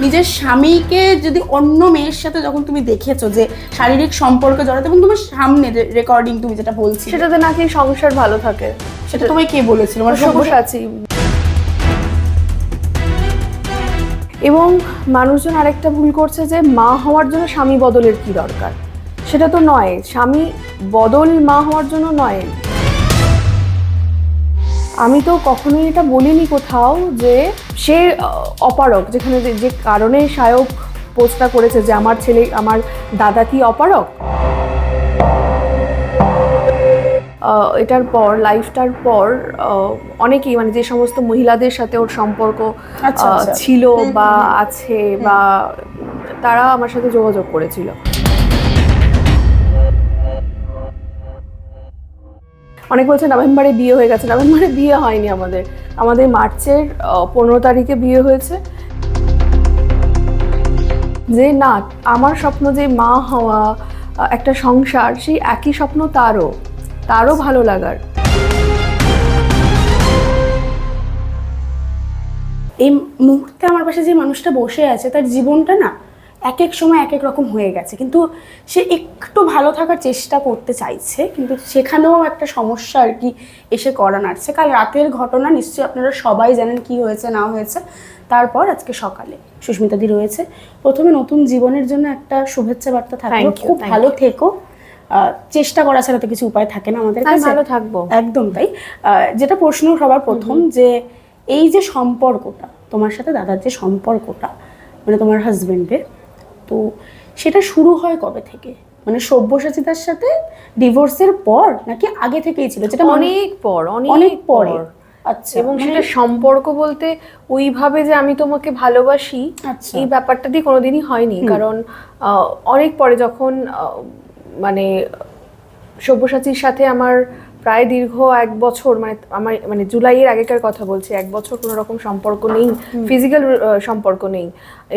নিজের স্বামীকে যদি অন্য মেয়ের সাথে যখন তুমি দেখেছো যে শারীরিক সম্পর্কে জড়াতে, এবং তোমার সামনে রেকর্ডিং তুমি যেটা বলছি সেটাতে নাকি সংসার ভালো থাকে, সেটা তোমায় কে বলেছিল? মানে সব্যসাচী। এবং মানুষজন আরেকটা ভুল করছে যে মা হওয়ার জন্য স্বামী বদলের কি দরকার, সেটা তো নয়। স্বামী বদল মা হওয়ার জন্য নয়। আমি তো কখনোই এটা বলিনি কোথাও যে সে অপারক, যেখানে যে কারণে সায়ক পোস্টটা করেছে যে আমার ছেলে, আমার দাদা কি অপারক। এটার পর, লাইফটার পর অনেকেই, মানে যে সমস্ত মহিলাদের সাথে ওর সম্পর্ক ছিল বা আছে বা তারা আমার সাথে যোগাযোগ করেছিল। অনেক বলছে নভেম্বরে বিয়ে হয়ে গেছে। নভেম্বরে বিয়ে হয়নি আমাদের মার্চের 15 তারিখে বিয়ে হয়েছে। যে না, আমার স্বপ্ন যে মা হওয়া, একটা সংসার, সেই একই স্বপ্ন তারও ভালো লাগার। এই মুহূর্তে আমার পাশে যে মানুষটা বসে আছে তার জীবনটা না এক এক সময় এক এক রকম হয়ে গেছে, কিন্তু সে একটু ভালো থাকার চেষ্টা করতে চাইছে, কিন্তু সেখানেও একটা সমস্যা আর কি এসে করা নাড়ছে। কাল রাতের ঘটনা নিশ্চয়ই আপনারা সবাই জানেন কি হয়েছে না হয়েছে। তারপর আজকে সকালে সুস্মিতাদি রয়েছে। প্রথমে নতুন জীবনের জন্য একটা শুভেচ্ছা বার্তা থাকলো, খুব ভালো থেকো। চেষ্টা করা ছাড়া তো কিছু উপায় থাকে না আমাদের কাছে। ভালো থাকবো, একদম তাই। যেটা প্রশ্ন সবার প্রথম, যে এই যে সম্পর্কটা তোমার সাথে দাদার, যে সম্পর্কটা মানে তোমার হাজবেন্ডের, তো সেটা শুরু হয় কবে থেকে? মানে সব্যসাচীতার সাথে ডিভোর্সের পর নাকি আগে থেকেই ছিল? যেটা অনেক পরে। আচ্ছা। এবং সেটা সম্পর্ক বলতে ওইভাবে যে আমি তোমাকে ভালোবাসি, এই ব্যাপারটা দিয়ে কোনোদিনই হয়নি। কারণ অনেক পরে, যখন মানে সব্যসাচীর সাথে আমার প্রায় দীর্ঘ 1 বছর, মানে জুলাইয়ের আগেকার কথা বলছি, 1 বছর কোনো রকম সম্পর্ক নেই, ফিজিক্যাল সম্পর্ক নেই।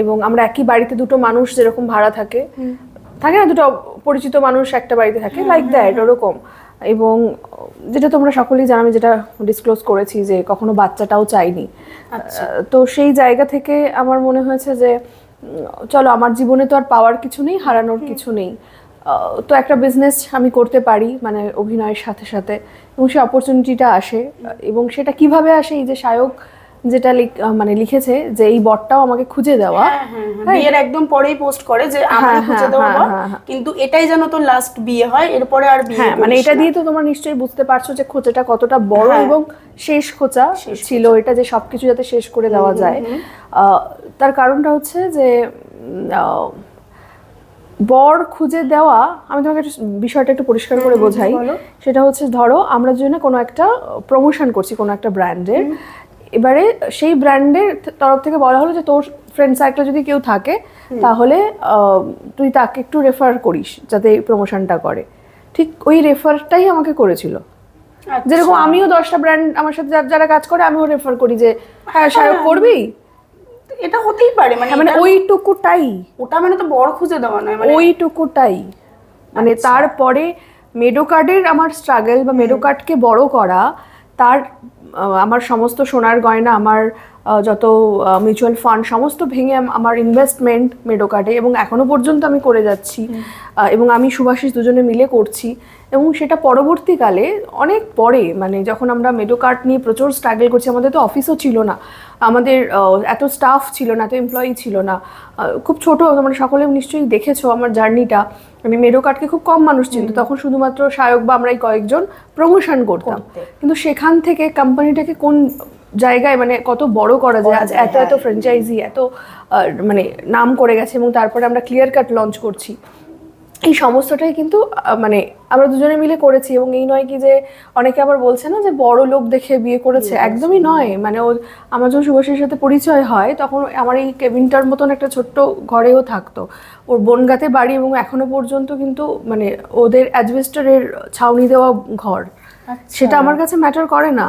এবং আমরা একই বাড়িতে দুটো মানুষ যেরকম ভাড়া থাকে না, দুটো পরিচিত মানুষ একটা বাড়িতে থাকে, লাইক দ্যাট, ওরকম। এবং যেটা তোমরা সকলেই জানো, আমি যেটা ডিসক্লোজ করেছি যে কখনো বাচ্চাটাও চাইনি। তো সেই জায়গা থেকে আমার মনে হয়েছে যে চলো, আমার জীবনে তো আর পাওয়ার কিছু নেই, হারানোর কিছু নেই, তো একটা বিজনেস আমি করতে পারি, মানে অভিনয়ের সাথে সাথে। এবং সেই অপরচুনিটিটা আসে। এবং সেটা কিভাবে আসে, এই যে সায়ক যেটা লিখেছে যে এই বরটাও আমাকে খুঁজে দেওয়া, বিয়ের একদম পরেই পোস্ট করে যে আমাকে খুঁজে দেওয়া বর, কিন্তু এটাই যেন তো লাস্ট বিয়ে হয়, এরপরে আর বিয়ে। মানে এটা দিয়ে তো তোমরা নিশ্চয়ই বুঝতে পারছো যে খোঁচাটা কতটা বড় এবং শেষ খোঁচা ছিল এটা, যে সবকিছু যাতে শেষ করে দেওয়া যায়। তার কারণটা হচ্ছে যে বর খুঁজে দেওয়া, আমি তোমাকে বিষয়টা একটু পরিষ্কার করে বোঝাই। সেটা হচ্ছে, ধরো আমরা জন্য কোনো একটা প্রমোশন করছি কোনো একটা ব্র্যান্ডের, এবারে সেই ব্র্যান্ডের তরফ থেকে বলা হলো যে তোর ফ্রেন্ড সার্কেলে যদি কেউ থাকে তাহলে তুই তাকে একটু রেফার করিস যাতে প্রমোশনটা করে। ঠিক ওই রেফারটাই আমাকে করেছিল। যেরকম আমিও 10টা ব্র্যান্ড আমার সাথে যারা কাজ করে, আমিও রেফার করি যে হ্যাঁ সায়ক করবি, এটা হতেই পারে। মানে ওইটুকুটাই, ওটা মানে তো বড় খুঁজে দেওয়া নয়, মানে ওইটুকুটাই। মানে তারপরে মেডোকার্ডের আমার স্ট্রাগল বা মেডোকার্ডকে বড় করা, তার আমার সমস্ত সোনার গয়না, আমার যত মিউচুয়াল ফান্ড সমস্ত ভেঙে আমার ইনভেস্টমেন্ট মেডোকার্ডে, এবং এখনো পর্যন্ত আমি করে যাচ্ছি। এবং আমি সুভাষিস দুজনে মিলে করছি। এবং সেটা পরবর্তীকালে অনেক পরে, মানে যখন আমরা মেডোকার্ড নিয়ে প্রচুর স্ট্রাগল করছি, আমাদের তো অফিসও ছিল না, আমাদের এত স্টাফ ছিল না, এত এমপ্লয়ি ছিল না, খুব ছোট, মানে সকলে নিশ্চয়ই দেখেছো আমার জার্নিটা। আমি মেডোকার্ডকে খুব কম মানুষ চিনত তখন, শুধুমাত্র সায়ক বা আমরাই কয়েকজন প্রমোশন করতাম। কিন্তু সেখান থেকে কোম্পানিটাকে কোন জায়গায়, মানে কত বড় করা যায়, আজ এত ফ্র্যাঞ্চাইজি, এত মানে নাম করে গেছে, এবং তারপরে আমরা ক্লিয়ার কাট লঞ্চ করছি। এই সমস্তটাই কিন্তু মানে আমরা দুজনে মিলে করেছি। এবং এই নয় কি যে অনেকে আবার বলছে না যে বড় লোক দেখে বিয়ে করেছে, একদমই নয়। মানে আমার যখন শুভাশীর সাথে পরিচয় হয় তখন আমার এই কেবিনটার মতন একটা ছোট্ট ঘরেও থাকতো, ওর বনগাঁতে বাড়ি, এবং এখনো পর্যন্ত কিন্তু মানে ওদের অ্যাজবেস্টারের ছাউনি দেওয়া ঘর। সেটা আমার কাছে ম্যাটার করে না।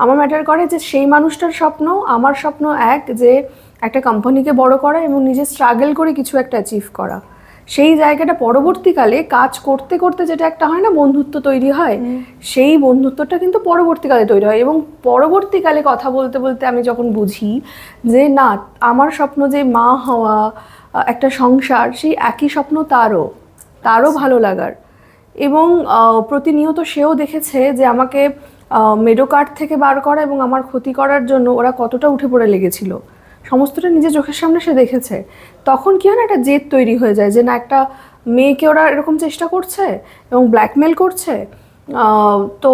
আমার ম্যাটার করে যে সেই মানুষটার স্বপ্ন, আমার স্বপ্ন এক, যে একটা কোম্পানিকে বড় করা এবং নিজে স্ট্রাগল করে কিছু একটা অ্যাচিভ করা। সেই জায়গাটা পরবর্তীকালে কাজ করতে করতে যেটা একটা হয় না বন্ধুত্ব তৈরি হয়, সেই বন্ধুত্বটা কিন্তু পরবর্তীকালে তৈরি হয়। এবং পরবর্তীকালে কথা বলতে বলতে আমি যখন বুঝি যে না, আমার স্বপ্ন যে মা হওয়া, একটা সংসার, সেই একই স্বপ্ন তারও ভালো লাগার। এবং প্রতিনিয়ত সেও দেখেছে যে আমাকে মেডো কার্ড থেকে বার করা এবং আমার ক্ষতি করার জন্য ওরা কতটা উঠে পড়ে লেগেছিল, সমস্তটা নিজের চোখের সামনে সে দেখেছে। তখন কি হয় না, একটা জেদ তৈরি হয়ে যায় যে না, একটা মেয়েকে ওরা এরকম চেষ্টা করছে এবং ব্ল্যাকমেল করছে, তো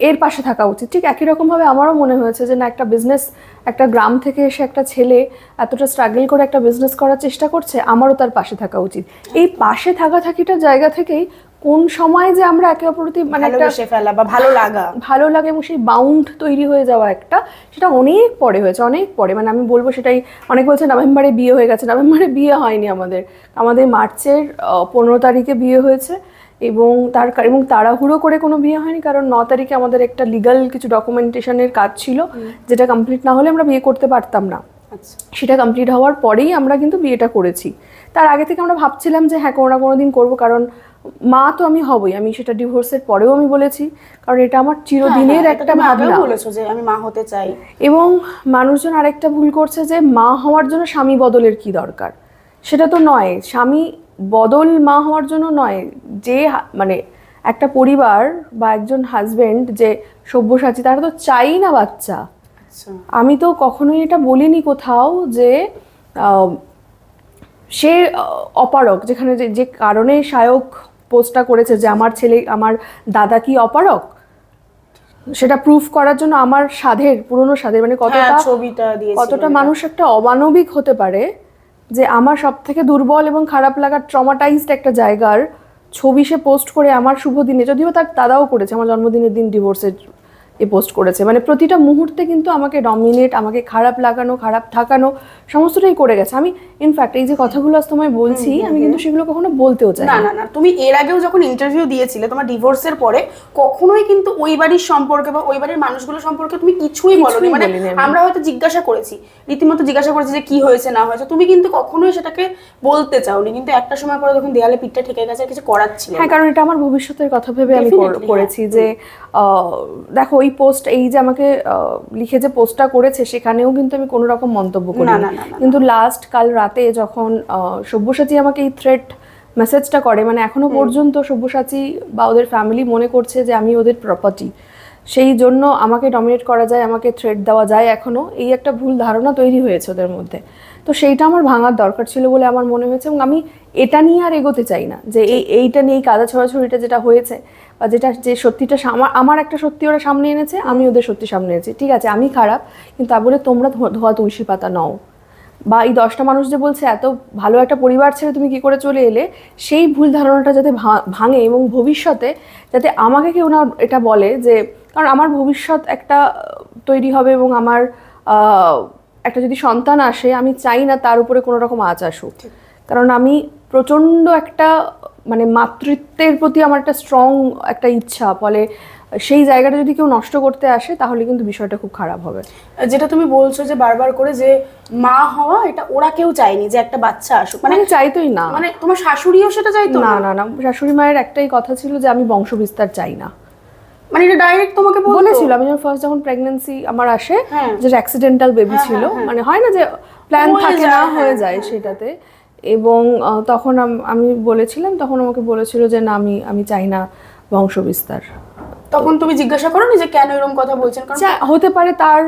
এর পাশে থাকা উচিত। ঠিক একই রকমভাবে আমারও মনে হয়েছে যে না, একটা বিজনেস, একটা গ্রাম থেকে এসে একটা ছেলে এতটা স্ট্রাগল করে একটা বিজনেস করার চেষ্টা করছে, আমারও তার পাশে থাকা উচিত। এই পাশে থাকাটার জায়গা থেকেই কোন সময় যে আমরা একে অপরের প্রতি মানে একটা ভালোবেসে ফেলা বা ভালো লাগা এবং সেই বাউন্ড তৈরি হয়ে যাওয়া একটা, সেটা অনেক পরে হয়েছে, অনেক পরে। মানে আমি বলবো সেটাই, অনেক বলছে নভেম্বরে বিয়ে হয়ে গেছে, নভেম্বরে বিয়ে হয়নি আমাদের মার্চের 15 তারিখে বিয়ে হয়েছে। এবং তাড়াহুড়ো করে কোনো বিয়ে হয়নি, কারণ 9 তারিখে আমাদের একটা লিগ্যাল কিছু ডকুমেন্টেশনের কাজ ছিল, যেটা কমপ্লিট না হলে আমরা বিয়ে করতে পারতাম না। সেটা কমপ্লিট হওয়ার পরেই আমরা কিন্তু বিয়েটা করেছি। তার আগে থেকে আমরা ভাবছিলাম যে হ্যাঁ, কোনো না কোনো দিন করবো, কারণ মা তো আমি হবই। আমি সেটা ডিভোর্সের পরেও আমি বলেছি, কারণ এটা আমার চিরদিনের একটা ভাবনা। বলেছো যে আমি মা হতে চাই। এবং মানুষজন আরেকটা ভুল করছে যে মা হওয়ার জন্য স্বামী বদলের কি দরকার, সেটা তো নয়। স্বামী বদল মা হওয়ার জন্য নয়, যে মানে একটা পরিবার বা একজন হাজবেন্ড যে সব্যসাচী, তারা তো চাই না বাচ্চা। আমি তো কখনোই এটা বলিনি কোথাও যে সে অপারক, যেখানে যে কারণে সায়ক পোস্টটা করেছে যে আমার দাদা কি অপারক, সেটা প্রুফ করার জন্য আমার পুরনো সাধের মানে কতটা মানুষ একটা অমানবিক হতে পারে, যে আমার সব থেকে দুর্বল এবং খারাপ লাগার ট্রমাটাইজড একটা জায়গার ছবি সে পোস্ট করে আমার শুভ দিনে, যদিও তার দাদাও করেছে, আমার জন্মদিনের দিন ডিভোর্সের পোস্ট করেছে। মানে প্রতিটা মুহূর্তে কিন্তু আমাকে ডমিনেট, আমাকে খারাপ লাগানো, খারাপ থাকানো, সমস্তটাই করে গেছে। আমি ইনফ্যাক্ট এই যে কথাগুলো আজ তোমায় বলছি, আমি কিন্তু সেগুলো কখনো বলতেও চাই না। না, তুমি এর আগেও যখন ইন্টারভিউ দিয়েছিলে তোমার ডিভোর্সের পরে, কখনোই কিন্তু ওই বাড়ির সম্পর্কে বা ওই বাড়ির মানুষগুলো সম্পর্কে তুমি কিছুই বলোনি। মানে আমরা হয়তো জিজ্ঞাসা করেছি, রীতিমতো জিজ্ঞাসা করেছি যে কি হয়েছে না হয়েছে, তুমি কিন্তু কখনোই সেটাকে বলতে চাওনি। কিন্তু একটা সময় পরে যখন দেয়ালে পিঠটা ঠেকে গেছে, কিছু করার ছিল না। হ্যাঁ, কারণ এটা আমার ভবিষ্যতের কথা ভেবে আমি করেছি। যে দেখো, ওই পোস্ট, এই যে আমাকে লিখে যে পোস্টটা করেছে, সেখানেও কিন্তু আমি কোনো রকম মন্তব্য করি না। কিন্তু কাল রাতে যখন সব্যসাচী আমাকে এই থ্রেট মেসেজটা করে, মানে এখনো পর্যন্ত সব্যসাচী বা ওদের ফ্যামিলি মনে করছে যে আমি ওদের প্রপার্টি, সেই জন্য আমাকে ডমিনেট করা যায়, আমাকে থ্রেট দেওয়া যায়, এখনো এই একটা ভুল ধারণা তৈরি হয়েছে ওদের মধ্যে। তো সেইটা আমার ভাঙার দরকার ছিল বলে আমার মনে হয়েছে। এবং আমি এটা নিয়ে আর এগোতে চাই না, যে এইটা নিয়ে কাদা ছড়াছড়িটা যেটা হয়েছে, বা যে সত্যিটা আমার একটা সত্যি ওরা সামনে এনেছে, আমি ওদের সত্যি সামনে এনেছি। ঠিক আছে, আমি খারাপ, কিন্তু তা বলে তোমরা ধোয়া তুলসী পাতা নও। বা এই 10টা মানুষ যে বলছে এত ভালো একটা পরিবার ছেড়ে তুমি কি করে চলে এলে, সেই ভুল ধারণাটা যাতে ভাঙে, এবং ভবিষ্যতে যাতে আমাকে কেউ না এটা বলে, যে কারণ আমার ভবিষ্যৎ একটা তৈরি হবে, এবং আমার একটা যদি সন্তান আসে, আমি চাই না তার উপরে কোনো রকম আঁচ আসুক। কারণ আমি প্রচণ্ড একটা মানে মাতৃত্বের প্রতি আমার একটা স্ট্রং একটা ইচ্ছা, ফলে সেই জায়গাটা যদি কেউ নষ্ট করতে আসে, তাহলে কিন্তু বিষয়টা খুব খারাপ হবে। যেটা তুমি বলছো যে বারবার করে যে মা হওয়া, এটা ওরা কেউ চায়নি যে একটা বাচ্চা আসুক, মানে চাইতোই না। মানে তোমার শাশুড়িও সেটা চাইতো না? না, শাশুড়ি মায়ের একটাই কথা ছিল যে আমি বংশবিস্তার চাই না। মানে এটা ডাইরেক্ট তোমাকে বলেছিল। আমি যখন প্রেগন্যান্সি আমার আসে, যে অ্যাক্সিডেন্টাল বেবি ছিল, মানে হয় না যে প্ল্যান থাকে না, হয়ে যায় সেটাতে। এবং তখন আমি বলেছিলাম, তখন আমাকে বলেছিল যে না, আমি চাই না বংশবিস্তার। তখন তুমি জিজ্ঞাসা করোনি যে কেন এরকম কথা বলছেন? কারণ হতে পারে তার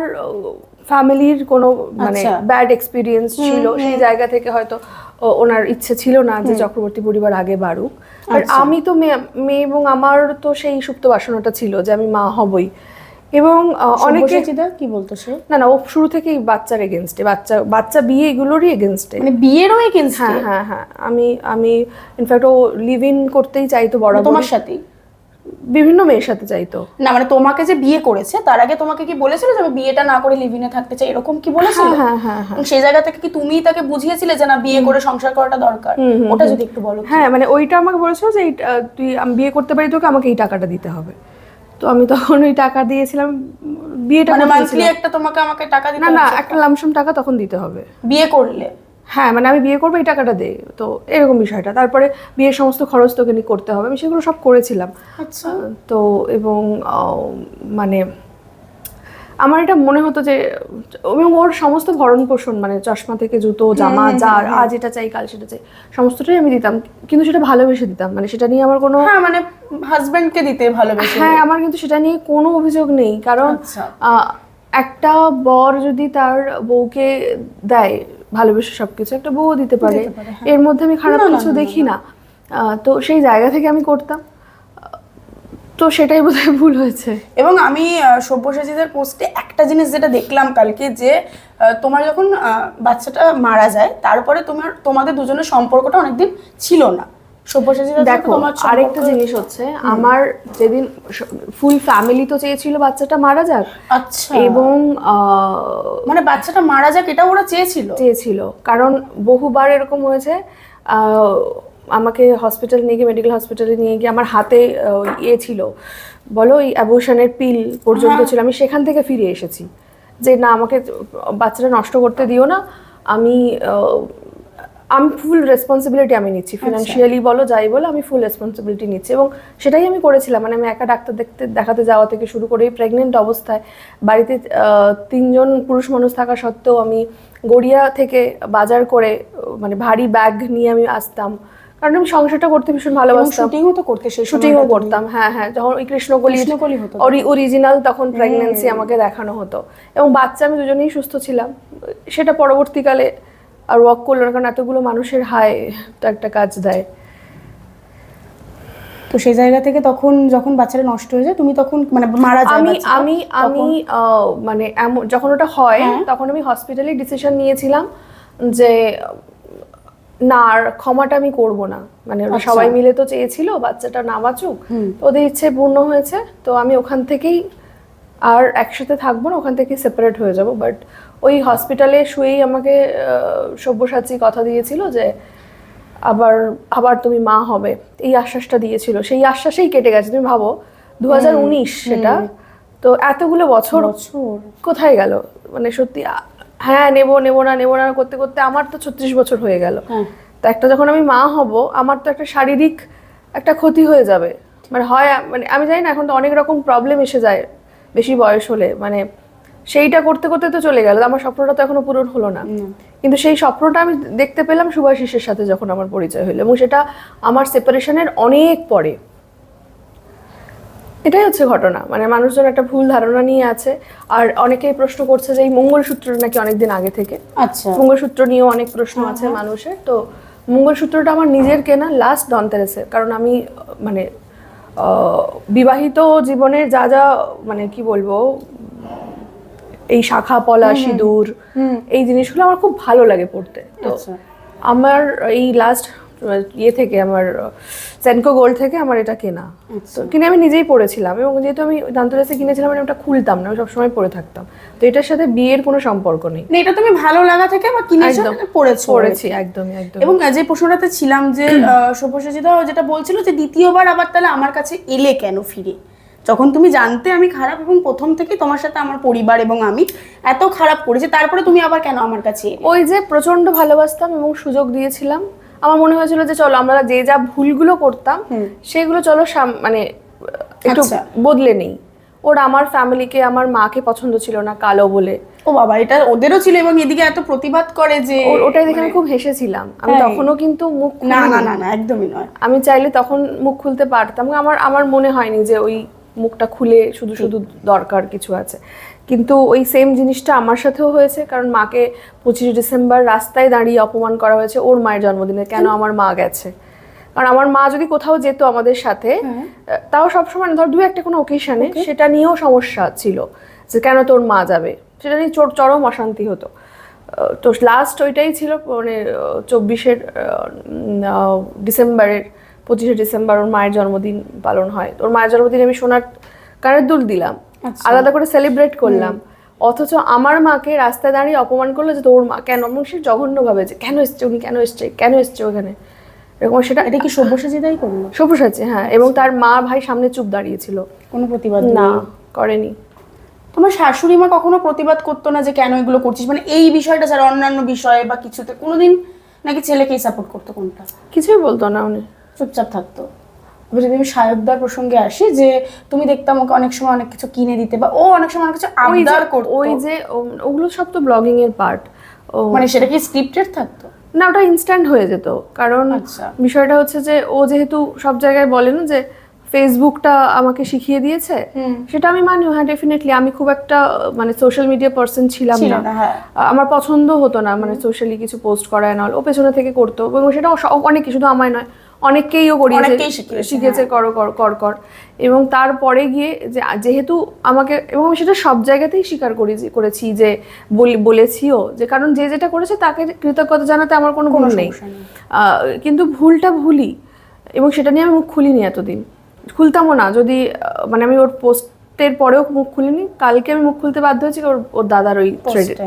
ফ্যামিলির কোনো মানে ব্যাড এক্সপিরিয়েন্স ছিল, সেই জায়গা থেকে হয়তো ওনার ইচ্ছে ছিল না যে চক্রবর্তী পরিবার আগে বাড়ুক। আর আমি তো মেয়ে, এবং আমার তো সেই সুপ্ত বাসনাটা ছিল যে আমি মা হবই। এবং অনেকে কি বলতো সে, না, ও শুরু থেকেই বাচ্চার এগেনস্টে, বাচ্চা বিয়ে এগুলোরই এগেনস্টে, মানে বিয়েরও এগেনস্টে। হ্যাঁ। আমি ইনফ্যাক্ট ও লিভ ইন করতেই চাইতো বরাবর, তোমার সাথেই বিভিন্ন মেয়ের সাথে চাইতো না। মানে তোমাকে যে বিয়ে করেছে, তার আগে তোমাকে কি বলেছিল যে আমি বিয়েটা না করে লিভ ইনে থাকতে চাই, এরকম কি বলেছিল? হ্যাঁ। সেই জায়গা থেকে কি তুমি তাকে বুঝিয়েছিলে যে না, বিয়ে করে সংসার করাটা দরকার? ওটা যদি একটু বলো। হ্যাঁ, মানে ওইটা আমাকে বলেছিল যে আমি বিয়ে করতে পারি, তোকে আমাকে এই টাকাটা দিতে হবে। তো আমি তখন ওই টাকা দিয়েছিলাম, বিয়েটা মানে মান্থলি একটা আমাকে টাকা দিতে না, একটা লামসাম টাকা তখন দিতে হবে বিয়ে করলে। হ্যাঁ মানে আমি বিয়ে করবো এই টাকাটা দে, তো এরকম বিষয়টা। তারপরে বিয়ের সমস্ত খরচ তোকে নিয়ে করতে হবে, আমি সেগুলো সব করেছিলাম। আচ্ছা। তো এবং মানে আমার এটা মনে হতো যে এবং ওর সমস্ত ভরণ পোষণ মানে চশমা থেকে জুতো জামা যা আজ এটা চাই কাল সেটা চাই সমস্তটাই আমি দিতাম, কিন্তু সেটা ভালোবেসে দিতাম, মানে সেটা নিয়ে আমার কোনো হ্যাঁ মানে হাজবেন্ডকে দিতে ভালোবেসে। হ্যাঁ আমার কিন্তু সেটা নিয়ে কোনো অভিযোগ নেই, কারণ আচ্ছা। একটা বর যদি তার বউকে দেয় ভালোবেসে সবকিছু, একটা বউ দিতে পারে, হ্যাঁ। এর মধ্যে আমি খারাপ না, না, কিছু না, দেখি না। তো সেই জায়গা থেকে আমি করতাম, তো সেটাই বোধহয় ভুল হয়েছে। এবং আমি সব্যসাচীদের পোস্টে একটা জিনিস যেটা দেখলাম কালকে, যে তোমার যখন বাচ্চাটা মারা যায় তারপরে তোমাদের দুজনের সম্পর্কটা অনেকদিন ছিল না। সব্যসাচীদের সাথে দেখো তোমার আরেকটা জিনিস হচ্ছে, আমার যেদিন ফুল ফ্যামিলি তো চেয়েছিল বাচ্চাটা মারা যাক, আচ্ছা, এবং মানে বাচ্চাটা মারা যাক এটা ওরা চেয়েছিল, কারণ বহুবার এরকম হয়েছে। আমাকে হসপিটাল নিয়ে গিয়ে মেডিকেল হসপিটালে নিয়ে গিয়ে আমার হাতে ইয়ে ছিল বলো ওই অ্যাবর্শনের পিল পর্যন্ত ছিল, আমি সেখান থেকে ফিরে এসেছি যে না আমাকে বাচ্চাটা নষ্ট করতে দিও না, আমি ফুল রেসপন্সিবিলিটি আমি নিচ্ছি, ফিনান্সিয়ালি বলো যাই বলো আমি ফুল রেসপন্সিবিলিটি নিচ্ছি, এবং সেটাই আমি করেছিলাম। মানে আমি একা ডাক্তার দেখাতে যাওয়া থেকে শুরু করে প্রেগনেন্ট অবস্থায় বাড়িতে 3জন পুরুষ মানুষ থাকা সত্ত্বেও আমি গড়িয়া থেকে বাজার করে মানে ভারী ব্যাগ নিয়ে আমি আসতাম, কারণ আমি সংসারটা করতে ভীষণ ভালোবাসতাম। শুটিংও তো করতে, সেই শুটিংও করতাম, হ্যাঁ হ্যাঁ, যখন ওই কৃষ্ণকলি হতো অরিজিনাল তখন প্রেগনেন্সি আমাকে দেখানো হতো, এবং বাচ্চা আমি দুজনেই সুস্থ ছিলাম। সেটা পরবর্তীকালে আর ওয়ার্ক করলো না, কারণ এতগুলো মানুষের হায় একটা কাজ দেয়। তো সেই জায়গা থেকে তখন যখন বাচ্চাটা নষ্ট হয়ে যায় তুমি তখন মানে মারা যায় আমি মানে যখন ওটা হয় তখন আমি হসপিটালে ডিসিশন নিয়েছিলাম যে না আর ক্ষমাটা আমি করব না, মানে ওরা সবাই মিলে তো চেয়েছিল বাচ্চাটা না বাঁচুক, ওদের ইচ্ছে পূর্ণ হয়েছে, তো আমি ওখান থেকেই আর একসাথে থাকবো না, ওখান থেকে সেপারেট হয়ে যাব। বাট ওই হসপিটালে শুয়েই আমাকে সব্যসাচী কথা দিয়েছিল যে আবার আবার তুমি মা হবে, এই আশ্বাসটা দিয়েছিল, সেই আশ্বাসেই কেটে গেছে। তুমি ভাবো 2019 সেটা, তো এতগুলো বছর কোথায় গেল, মানে সত্যি হ্যাঁ নেবো না করতে করতে আমার তো 36 বছর হয়ে গেল। তো একটা যখন আমি মা হব আমার তো একটা শারীরিক একটা ক্ষতি হয়ে যাবে, মানে মানে আমি জানি না এখন তো অনেক রকম প্রবলেম এসে যায় বেশি বয়স হলে, মানে সেইটা করতে করতে তো চলে গেল, আমার স্বপ্নটা তো এখনো পূরণ হলো না। কিন্তু সেই স্বপ্নটা আমি দেখতে পেলাম শুভাশিসের সাথে যখন আমার পরিচয় হলো, এবং সেটা আমার সেপারেশনের অনেক পরে। এটাই হচ্ছে ঘটনা, মানে মানুষজন একটা ভুল ধারণা নিয়ে আছে। আর অনেকেই প্রশ্ন করছে যে এই মঙ্গলসূত্রটা নাকি অনেকদিন আগে থেকে, আচ্ছা মঙ্গলসূত্র নিয়েও অনেক প্রশ্ন আছে মানুষের। তো মঙ্গলসূত্রটা আমার নিজের কেনা লাস্ট ধনতেরাসে, কারণ আমি মানে বিবাহিত জীবনের যা যা মানে কি বলবো এই শাখা পলা সিঁদুর এই জিনিসগুলো আমার খুব ভালো লাগে পড়তে। তো আমার এই লাস্ট ইয়ে থেকে আমার সেনকো গোল্ড থেকে আমার এটা কেনা, তো কিনে আমি নিজেই পড়েছিলাম, এবং যেহেতু আমি ধনতেরাসে কিনেছিলাম আমি ওটা খুলতাম না, আমি সবসময় পরে থাকতাম। তো এটার সাথে বিয়ের কোনো সম্পর্ক নেই, এটা তুমি ভালো লাগা থেকে বা কিনেছো পড়েছি একদমই একদম। এবং যে প্রশ্নটাতে ছিলাম যে সব্যসাচীদা যেটা বলছিল যে দ্বিতীয়বার আবার তাহলে আমার কাছে এলে কেন ফিরে, যখন তুমি জানতে আমি খারাপ এবং প্রথম থেকে তোমার সাথে আমার পরিবার এবং আমি এত খারাপ করেছি, তারপরে তুমি আবার কেন আমার কাছে এলে? ওই যে প্রচন্ড ভালোবাসতাম এবং সুযোগ দিয়েছিলাম, আমার মনে হয়েছিল যে চলো আমরা যে যা ভুলগুলো করতাম সেগুলো চলো মানে একটু বদলে নেই। ওর আমার ফ্যামিলিকে আমার মাকে পছন্দ ছিল না কালো বলে, ও বাবা এটা ওদেরও ছিল, এবং এদিকে এত প্রতিবাদ করে যে ওটাই দেখে আমি খুব হেসেছিলাম। আমি তখনও কিন্তু মুখ না না না না একদমই নয়, আমি চাইলে তখন মুখ খুলতে পারতাম, আমার মনে হয়নি যে ওই মুখটা খুলে শুধু শুধু দরকার কিছু আছে। কিন্তু ওই সেম জিনিসটা আমার সাথেও হয়েছে, কারণ মাকে 25 ডিসেম্বর রাস্তায় দাঁড়িয়ে অপমান করা হয়েছে ওর মায়ের জন্মদিনে, কেন আমার মা গেছে। কারণ আমার মা যদি কোথাও যেত আমাদের সাথে, তাও সবসময় ধর 2-1 কোনো অকেশনে সেটা নিয়েও সমস্যা ছিল যে কেন তোর মা যাবে, সেটা নিয়ে চরম অশান্তি হতো। তো লাস্ট ওইটাই ছিল মানে 24 ডিসেম্বরের 25 ডিসেম্বর ওর মায়ের জন্মদিন পালন হয়। ওর মায়ের জন্মদিনে আমি সোনার কানের দুল দিলাম, আলাদা করে সেলিব্রেট করলাম, অথচ আমার মাকে রাস্তায় দাঁড়িয়ে অপমান করলো যে তোর মা কেন, এবং সে জঘন্যভাবে যে কেন এসছে উনি, কেন এসছে ওখানে, এরকম। এটা কি সব্যসাচীদাই করলো? সব্যসাচী, হ্যাঁ। এবং তার মা ভাই সামনে চুপ দাঁড়িয়েছিল, কোনো প্রতিবাদ না করেনি। তো তোমার শাশুড়ি মা কখনো প্রতিবাদ করতো না যে কেন এগুলো করছিস, মানে এই বিষয়টা ছাড়া অন্যান্য বিষয়ে বা কিছুতে কোনোদিন? নাকি ছেলেকেই সাপোর্ট করতো, কোনটা? কিছুই বলতো না উনি, চুপচাপ থাকতো। এবার যদি আমি সাহেবদার প্রসঙ্গে আসি, যে তুমি দেখতাম ওকে অনেক সময় অনেক কিছু কিনে দিতে, বা ও অনেক সময় অনেক কিছু আবদার করতো, ওই যে ওগুলো সব তো ব্লগিং এর পার্ট। মানে সেটা কি স্ক্রিপ্টেড থাকতো? না, ওটা ইনস্ট্যান্ট হয়ে যেত, কারণ আচ্ছা। বিষয়টা হচ্ছে যে ও যেহেতু সব জায়গায় বলে না যে ফেসবুকটা আমাকে শিখিয়ে দিয়েছে, সেটা আমি মানি, হ্যাঁ ডেফিনেটলি। আমি খুব একটা মানে সোশ্যাল মিডিয়া পার্সন ছিলাম না, হ্যাঁ। আমার পছন্দ হতো না মানে সোশ্যালি কিছু পোস্ট করা নল, ও পেছনে থেকে করতো, এবং সেটা অনেক, শুধু আমায় নয় অনেককেই ও করিয়েছে, শিখেছে কর কর কর কর। এবং তারপরে গিয়ে যেহেতু আমাকে, এবং আমি সেটা সব জায়গাতেই স্বীকার করেছি যে বলেছিও যে, কারণ যে যেটা করেছে তাকে কৃতজ্ঞতা জানাতে আমার কোনো ভুল নেই, কিন্তু ভুলটা ভুলই, এবং সেটা নিয়ে আমি মুখ খুলিনি এতদিন, খুলতামও না। যদি মানে আমি ওর পোস্টের পরেও মুখ খুলিনি, কালকে আমি মুখ খুলতে বাধ্য হয়েছি ওর দাদার ওই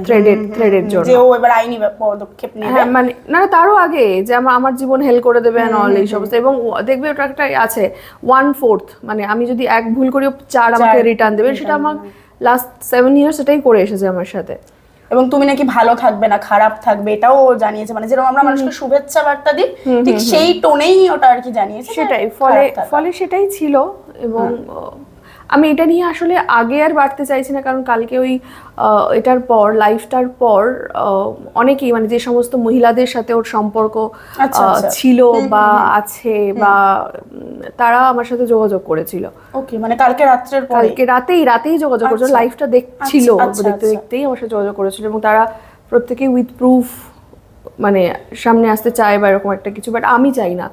থ্রেডের জন্য, যে ও এবার আইনি পদক্ষেপ নেবে। হ্যাঁ মানে না, তারও আগে যে আমার জীবন হেল করে দেবে অল এই সমস্ত, এবং দেখবে ওটা একটা আছে 1/4, মানে আমি যদি এক ভুল করি 4 আমাকে রিটার্ন দেবে, সেটা আমার লাস্ট 7 ইয়ার্স এটাই করে এসেছে আমার সাথে। এবং তুমি নাকি ভালো থাকবে না, খারাপ থাকবে, এটাও জানিয়েছে, মানে যেরকম আমরা মানুষকে শুভেচ্ছা বার্তা দিই ঠিক সেই টোনেই ওটা আর কি জানিয়েছে। সেটাই, ফলে সেটাই ছিল। এবং আমি এটা নিয়ে আসলে আগে আর বাড়তে চাইছি না, কারণ কালকে ওই এটার পর, লাইফটার পর অনেকেই, মানে যে সমস্ত মহিলাদের সাথে ওর সম্পর্ক ছিল বা আছে, বা তারা আমার সাথে যোগাযোগ করেছিল। ওকে, মানে কালকে রাতেই যোগাযোগ করেছিল, লাইফটা দেখছিল, দেখতে দেখতেই আমার সাথে যোগাযোগ করেছিল, এবং তারা প্রত্যেকেই উইথ প্রুফ মানে সামনে আসতে চায় বা এরকম একটা কিছু। বাট আমি চাই না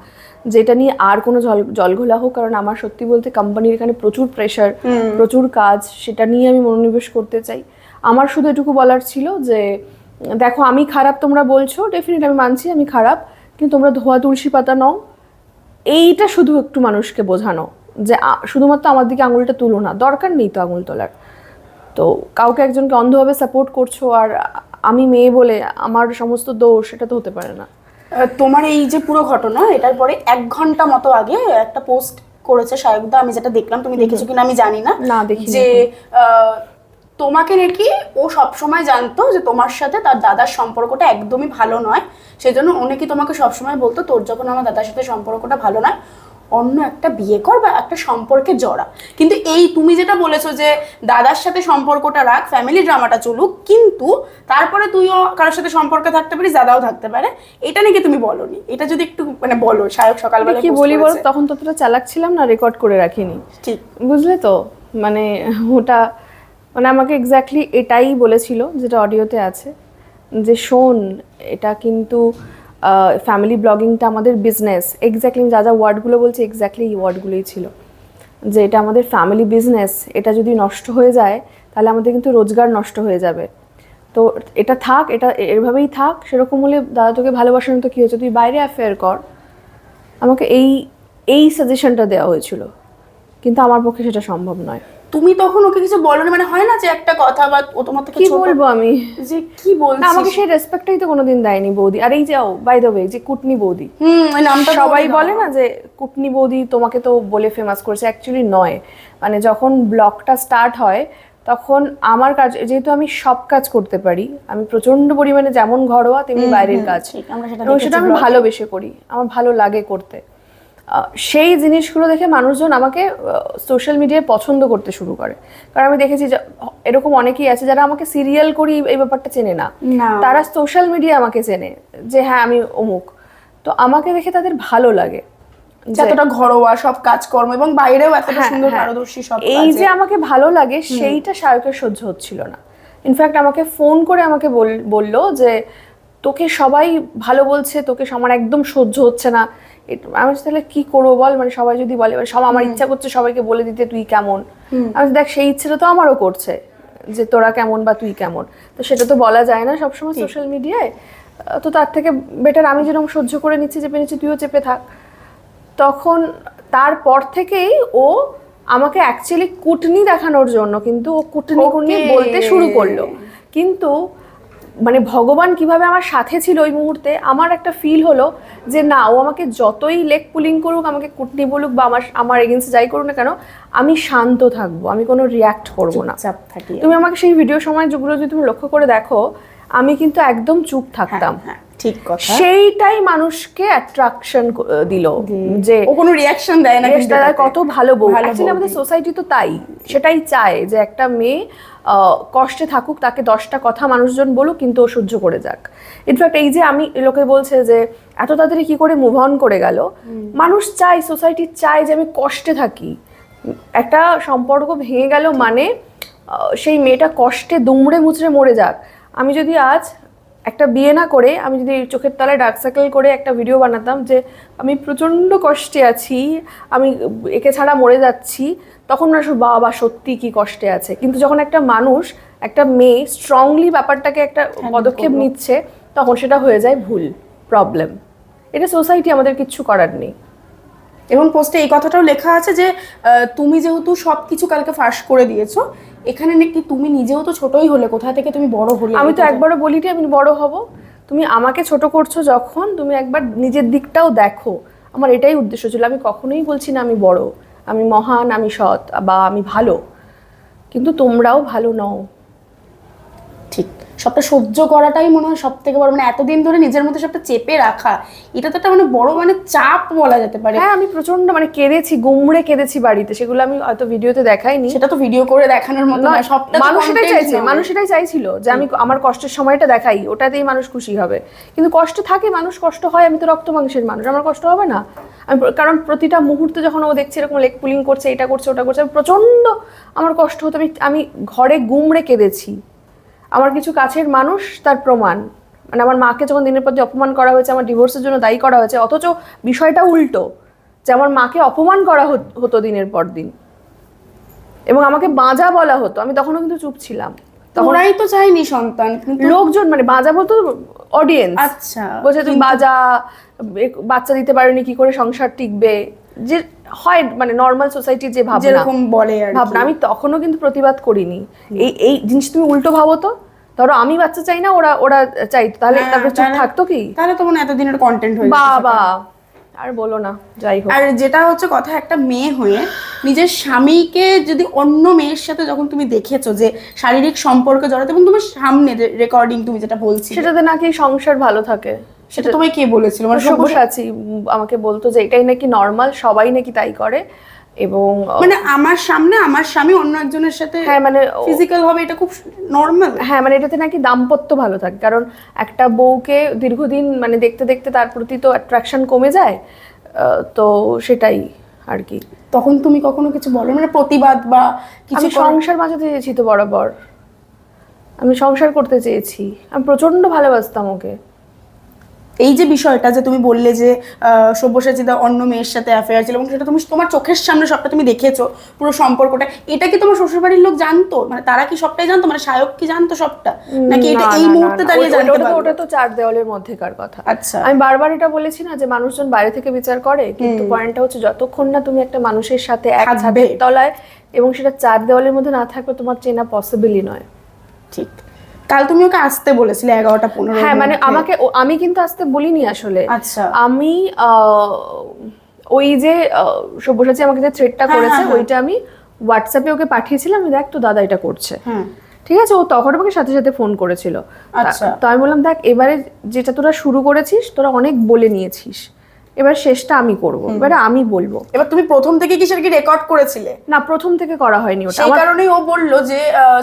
যেটা নিয়ে আর কোনো জলঘোলা হোক, কারণ আমার সত্যি বলতে কোম্পানির এখানে প্রচুর প্রেশার, প্রচুর কাজ, সেটা নিয়ে আমি মনোনিবেশ করতে চাই। আমার শুধু এটুকু বলার ছিল যে দেখো, আমি খারাপ তোমরা বলছো, ডেফিনেটলি আমি মানছি আমি খারাপ, কিন্তু তোমরা ধোয়া তুলসী পাতা নও, এইটা শুধু একটু মানুষকে বোঝানো, যে শুধুমাত্র আমার দিকে আঙুলটা তুলো না, দরকার নেই তো আঙুল তোলার। তো কাউকে একজনকে অন্ধভাবে সাপোর্ট করছো আর আমি মেয়ে বলে আমার সমস্ত দোষ, সেটা তো হতে পারে না। তোমার এই যে পুরো ঘটনা, এটার পরে 1 ঘন্টা মতো আগে একটা পোস্ট করেছে সাহেবদা, আমি যেটা দেখলাম, তুমি দেখেছো কিনা আমি জানি না, যে তোমাকে নাকি ও সবসময় জানতো যে তোমার সাথে তার দাদার সম্পর্কটা একদমই ভালো নয়, সেজন্য ও নাকি তোমাকে সবসময় বলতো তোর যখন আমার দাদার সাথে সম্পর্কটা ভালো নয়, অন্য একটা বিয়ে কর বা একটা সম্পর্কে জড়া। কিন্তু এই তুমি যেটা বলেছো যে দাদার সাথে সম্পর্কটা রাখ, ফ্যামিলি ড্রামাটা চলুক, কিন্তু তারপরে তুইও কারোর সাথে সম্পর্কে থাকতে পারিস, দাদাও থাকতে পারে, এটা নাকি তুমি বলোনি। এটা যদি একটু মানে বলো, সায়ক সকালবেলা কি বলি বলো, তখন ততটা চালাক ছিলাম না, রেকর্ড করে রাখিনি, ঠিক বুঝলে তো। মানে ওটা মানে আমাকে এক্স্যাক্টলি এটাই বলেছিল, যেটা অডিওতে আছে, যে শোন, এটা কিন্তু ফ্যামিলি ব্লগিংটা আমাদের বিজনেস, এক্স্যাক্টলি যা যা ওয়ার্ডগুলো বলছি এক্স্যাক্টলি এই ওয়ার্ডগুলোই ছিল, যে এটা আমাদের ফ্যামিলি বিজনেস, এটা যদি নষ্ট হয়ে যায় তাহলে আমাদের কিন্তু রোজগার নষ্ট হয়ে যাবে। তো এটা থাক, এটা এভাবেই থাক, সেরকম হলে দাদা তোকে ভালোবাসেন তো কী হয়েছে, তুই বাইরে অ্যাফেয়ার কর। আমাকে এই সাজেশনটা দেওয়া হয়েছিল, কিন্তু আমার পক্ষে সেটা সম্ভব নয়। তুমি তখন ওকে কিছু বলোনি? মানে হয় না যে একটা কথা, বা ও তোমার থেকে কি বলবো আমি, যে কি বলছিস, আমাকে সেই রেসপেক্টটাই তো কোনোদিন দেয়নি বৌদি। আর এই যে বাই দ্য ওয়ে, যে কুটনি বৌদি, ওই নামটা সবাই বলে না যে কুটনি বৌদি তোমাকে তো বলে ফেমাস করেছে, অ্যাকচুয়ালি নয়। মানে যখন ব্লগটা স্টার্ট হয় তখন আমার কাজ, যেহেতু আমি সব কাজ করতে পারি, আমি প্রচন্ড পরিমাণে যেমন ঘরোয়া তেমনি বাইরের কাজ, এবং সেটা আমি ভালোবেসে করি, আমার ভালো লাগে করতে। সেই জিনিসগুলো দেখে মানুষজন আমাকে সোশ্যাল মিডিয়ায় পছন্দ করতে শুরু করে। কারণ আমি দেখেছি এরকম অনেকেই আছে যারা আমাকে সিরিয়াল করি এই ব্যাপারটা চেনে না, তারা সোশ্যাল মিডিয়া আমাকে চেনে যে হ্যাঁ আমি অমুক। তো আমাকে দেখে তাদের ভালো লাগে, যতটা ঘরোয়া সব কাজকর্ম এবং বাইরেও এতটা সুন্দর পারদর্শী সব, এই যে আমাকে ভালো লাগে, সেইটা শায়কের সহ্য হচ্ছিল না। ইনফ্যাক্ট আমাকে ফোন করে আমাকে বললো যে তোকে সবাই ভালো বলছে, তোকে আমার একদম সহ্য হচ্ছে না। আমি তাহলে কি করবো বল, মানে সবাই যদি বলে, সব আমার ইচ্ছা করছে সবাইকে বলে দিতে তুই কেমন। আমি দেখ, সেই ইচ্ছেটা তো আমারও করছে যে তোরা কেমন বা তুই কেমন, তো সেটা তো বলা যায় না সবসময় সোশ্যাল মিডিয়ায়। তো তার থেকে বেটার আমি যেরকম সহ্য করে নিচ্ছি, চেপে নিচ্ছি, তুইও চেপে থাক। তখন তারপর থেকেই ও আমাকে অ্যাকচুয়ালি কুটনি দেখানোর জন্য, কিন্তু ও কুটনি বলতে শুরু করলো, কিন্তু মানে ভগবান কিভাবে আমার সাথে ছিল ওই মুহূর্তে, আমার একটা ফিল হলো যে না, ও আমাকে যতই লেগ পুলিং করুক, আমাকে কুটনি বলুক বা আমার এগেন্সে যাই করুক না কেন, আমি শান্ত থাকবো, আমি কোনো রিয়াক্ট করবো না। চাপ থাকি। তুমি আমাকে সেই ভিডিও সময় যেগুলো যদি তুমি লক্ষ্য করে দেখো, আমি কিন্তু একদম চুপ থাকতাম। হ্যাঁ, ঠিক কথা। সেইটাই মানুষকে অ্যাট্রাকশন দিল, যে ও কোনো রিয়াকশন দেয় না, কিন্তু দাদা কত ভালো বউ। ভালো অ্যাকচুয়ালি আমাদের বৌদি। সোসাইটি তো তাই, সেটাই চায় যে একটা মেয়ে কষ্টে থাকুক, তাকে 10টা কথা মানুষজন বলুক, কিন্তু ও সহ্য করে যাক। ইনফ্যাক্ট এই যে আমি লোকে বলছে যে এত তাড়াতাড়ি কি করে মুভ অন করে গেল, মানুষ চায়, সোসাইটি চায় যে আমি কষ্টে থাকি। একটা সম্পর্ক ভেঙে গেল মানে সেই মেয়েটা কষ্টে দুমড়ে মুচড়ে মরে যাক। আমি যদি আজ একটা বিয়ে না করে, আমি যদি চোখের তলায় ডার্ক সার্কেল করে একটা ভিডিও বানাতাম যে আমি প্রচণ্ড কষ্টে আছি, আমি একে ছাড়া মরে যাচ্ছি, তখন না বাবা সত্যি কি কষ্টে আছে। কিন্তু যখন একটা মানুষ, একটা মেয়ে স্ট্রংলি ব্যাপারটাকে একটা পদক্ষেপ নিচ্ছে, তখন সেটা হয়ে যায় ভুল, প্রবলেম। এটা সোসাইটি, আমাদের কিচ্ছু করার নেই। এবং পোস্টে এই কথাটাও লেখা আছে যে তুমি যেহেতু সবকিছু কালকে ফাঁস করে দিয়েছো, এখানে নাকি তুমি নিজেও তো ছোটই হলে, কোথা থেকে তুমি বড় হলে। আমি তো একবারও বলিনি আমি বড় হব। তুমি আমাকে ছোট করছো যখন, তুমি একবার নিজের দিকটাও দেখো। আমার এটাই উদ্দেশ্য ছিল। আমি কখনোই বলছি না আমি বড়, আমি মহান, আমি সৎ বা আমি ভালো, কিন্তু তোমরাও ভালো নও। ঠিক, সবটা সহ্য করাটাই মনে হয় সব থেকে বড়, মানে এতদিন ধরে নিজের মধ্যে সবটা চেপে রাখা, এটা তো একটা মানে বড় মানে চাপ বলা যেতে পারে। হ্যাঁ, আমি প্রচন্ড মানে কেঁদেছি, গুমড়ে কেঁদেছি বাড়িতে। সেগুলো আমি হয়তো ভিডিওতে দেখাইনি, সেটা তো ভিডিও করে দেখানোর মতো না, সবটা তো মানুষ এটাই content চাইছে, নয়। মানুষ এটাই চাইছিল যে আমি আমার কষ্টের সময়টা দেখাই, ওটাতেই মানুষ খুশি হবে। কিন্তু কষ্ট থাকে, মানুষ কষ্ট হয়, আমি তো রক্ত মাংসের মানুষ, আমার কষ্ট হবে না? কারণ প্রতিটা মুহূর্তে যখন ও দেখছে এরকম লেগ পুলিং করছে, এটা করছে ওটা করছে, আমি প্রচন্ড আমার কষ্ট হতো। আমি ঘরে গুমড়ে কেঁদেছি। আমার কিছু কাছের মানুষ তার প্রমাণ। মানে আমার মাকে যখন দিনের পর দিন অপমান করা হয়েছে, আমার ডিভোর্সের জন্য দায়ী করা হয়েছে, অথচ বিষয়টা উল্টো, যে আমার মাকে অপমান করা হতো দিনের পর দিন, এবং আমাকে বাঁজা বলা হতো। আমি তখনও কিন্তু চুপ ছিলাম। ওরাই তো চায়নি সন্তান, কিন্তু লোকজন মানে বাঁজা বলতো অডিয়েন্স, আচ্ছা বলছে তুমি বাঁজা, বাচ্চা দিতে পারোনি, কি করে সংসার টিকবে, যে হয় মানে নর্মাল সোসাইটির যে ভাবনা, যেরকম বলে আর কি। ভাবনা। আমি তখনও কিন্তু প্রতিবাদ করিনি। এই জিনিস তুমি উল্টো ভাবো তো, ধরো আমি বাচ্চা চাই না, ওরা চাইতো, তাহলে তারপরে চুপ থাকতো কি? তাহলে তো মনে হয় এতদিনের কন্টেন্ট হয়ে বাবা আর বলো না, যাই হোক। আর যেটা হচ্ছে কথা, একটা মেয়ে হয়ে নিজের স্বামীকে যদি অন্য মেয়ের সাথে যখন তুমি দেখেছো যে শারীরিক সম্পর্কে জড়াতে, এবং তোমার সামনে রেকর্ডিং তুমি যেটা বলছি, সেটাতে নাকি সংসার ভালো থাকে, সেটা তোমায় কে বলেছিল? মানে সব্যসাচী আমাকে বলতো যে এটাই নাকি নর্মাল, সবাই নাকি তাই করে। এবং মানে আমার সামনে আমার স্বামী অন্য একজনের সাথে, হ্যাঁ মানে ফিজিক্যাল হবে, এটা খুব নর্মাল। হ্যাঁ মানে এটাতে নাকি দাম্পত্য ভালো থাকে, কারণ একটা বউকে দীর্ঘদিন মানে দেখতে দেখতে তার প্রতি তো অ্যাট্রাকশন কমে যায়। তো সেটাই আর কি। তখন তুমি কখনো কিছু বলো, মানে প্রতিবাদ বা কিছু? আমি সংসার বাঁচাতে চেয়েছি তো বরাবর, আমি সংসার করতে চেয়েছি, আমি প্রচন্ড ভালোবাসতাম ওকে। এই যে বিষয়টা যে তুমি বললে যে সব্যসাচীদা অন্য মেয়ের সাথে অ্যাফেয়ার ছিল, এবং সেটা তুমি তোমার চোখের সামনে সবটা তুমি দেখেছো পুরো সম্পর্কটা, এটা কি তোমার শ্বশুরবাড়ির লোক জানতো? মানে তারা কি সবটাই জানতো? মানে সায়ক কি জানতো সবটা, নাকি এটা এই মুহূর্তে দাঁড়িয়ে জানতে পারলো? ওটা তো 4 দেওয়ালের মধ্যেকার কথা। আচ্ছা, আমি বারবার এটা বলেছি না যে মানুষজন বাইরে থেকে বিচার করে, কিন্তু পয়েন্টটা হচ্ছে যতক্ষণ না তুমি একটা মানুষের সাথে এক ছাদের তলায় এবং সেটা 4 দেওয়ালের মধ্যে না থাকবে, তোমার চেনা পসিবলই নয়। ঠিক। কাল তুমি ওকে আসতে বলেছিলে 11টা 15। হ্যাঁ মানে আমি কিন্তু আসতে বলিনি আসলে। আচ্ছা, আমি ওই যে সব্যসাচী আমাকে যে থ্রেডটা করেছে, ওইটা আমি হোয়াটসঅ্যাপে ওকে পাঠিয়েছিলাম, আমি দেখ তো দাদা এটা করছে, ঠিক আছে। ও তখন আমাকে সাথে সাথে ফোন করেছিল। তো আমি বললাম দেখ, এবারে যেটা তোরা শুরু করেছিস, তোরা অনেক বলে নিয়েছিস, এবার শেষটা আমি করব, এবারে আমি বলবো। এবার তুমি প্রথম থেকে কি সেটা কি রেকর্ড করেছিলে? না, প্রথম থেকে করা হয়নি ওটা। সেই কারণেই ও বললো যে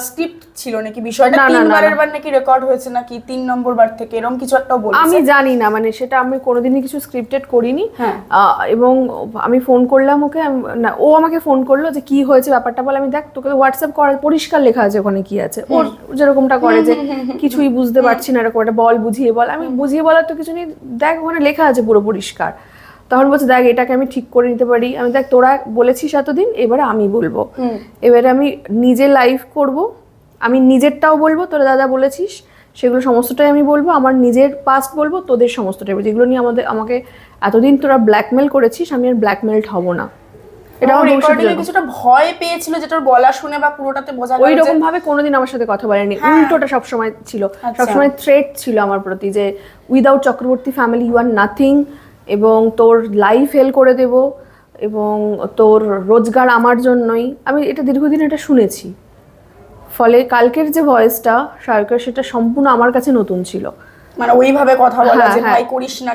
স্ক্রিপ্ট ছিল নাকি বিষয়টা, 3 বারের বার নাকি রেকর্ড হয়েছে, নাকি 3 নম্বর বার থেকে এরকম কিছু একটা বলেছে। আমি জানি না, মানে সেটা আমি কোনোদিনই কিছু স্ক্রিপ্টেড করিনি। এবং আমি ফোন করলাম ওকে, না ও আমাকে ফোন করলো যে কি হয়েছে ব্যাপারটা বলে। আমি দেখ, তোকে হোয়াটসঅ্যাপ করা পরিষ্কার লেখা আছে ওখানে কি আছে, ওর যেরকমটা করে যে কিছুই বুঝতে পারছি না এরকম একটা বল, বুঝিয়ে বল। আমি বুঝিয়ে বলার তো কিছু নেই, দেখ ওখানে লেখা আছে পুরো পরিষ্কার। তখন বলছে দেখ এটাকে আমি ঠিক করে নিতে পারি। আমি দেখ তোরা বলেছিস এতদিন, এবারে আমি বলবো, এবারে আমি নিজে লাইভ করব, আমি নিজেরটাও বলবো, তোরা দাদা বলেছিস সেগুলো সমস্তটাই আমি বলবো, আমার নিজের পাস্ট বলবো, তোদের সমস্তটাই বলবো, যেগুলো নিয়ে আমাকে এতদিন তোরা ব্ল্যাকমেল করেছিস, আমি আর ব্ল্যাকমেলড হব না। এটা আমার রেকর্ডিং এ কিছুটা ভয় পেয়েছিল, যেটা ওর গলা শুনে বা পুরোটাতে বোঝা গেল ওই রকম ভাবে কোনোদিন আমার সাথে কথা বলেনি, উল্টোটা সবসময় ছিল, সবসময় থ্রেট ছিল আমার প্রতি যে without Chakraborty family you are nothing, এবং তোর লাইফ হেল করে দেব, এবং তোর রোজগার আমার জন্যই। আমি এটা দীর্ঘদিন এটা শুনেছি, ফলে কালকের যে ভয়েসটা শায়কের সেটা সম্পূর্ণ আমার কাছে নতুন ছিল। মানে ওইভাবে কথা বলা যে ভাই করিস না,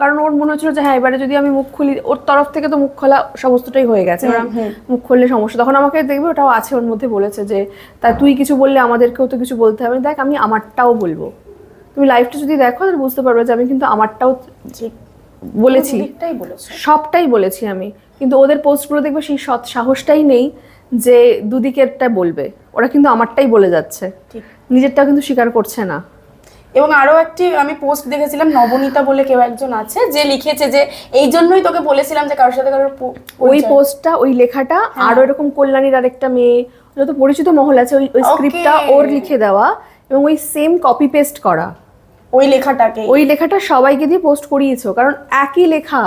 কারণ ওর মনে হচ্ছিল যে হ্যাঁ এবারে যদি আমি মুখ খুলি, ওর তরফ থেকে তো মুখ খোলা সমস্তটাই হয়ে গেছে, এবার মুখ খুললে সমস্যা। তখন আমাকে দেখবে ওটাও আছে ওর মধ্যে, বলেছে যে তা তুই কিছু বললে আমাদেরকেও তো কিছু বলতে হবে। দেখ আমি আমারটাও বলবো, তুমি লাইফটা যদি দেখো তাহলে বুঝতে পারবে যে আমি কিন্তু আমারটাও বলেছি, সবটাই বলেছি আমি। কিন্তু ওদের পোস্টগুলো দেখবে সেই সৎ সাহসটাই নেই যে দুদিকেরটা বলবে, ওরা কিন্তু আমারটাই বলে যাচ্ছে, নিজেরটাও কিন্তু স্বীকার করছে না। এবং আরো একটি আমি পোস্ট দেখেছিলাম, নবনীতা বলে কেউ একজন আছে যে লিখেছে যে এই জন্যই তোকে বলেছিলাম যে কারোর সাথে কারোর ওই পোস্টটা, ওই লেখাটা আরো এরকম কল্যাণীর আরেকটা মেয়ে যত পরিচিত মহল আছে ওই স্ক্রিপ্টটা ওর লিখে দেওয়া এবং ওই সেম কপি পেস্ট করা ওই লেখাটা সবাইকে দিয়ে পোস্ট করিয়েছো, কারণ একই লেখা।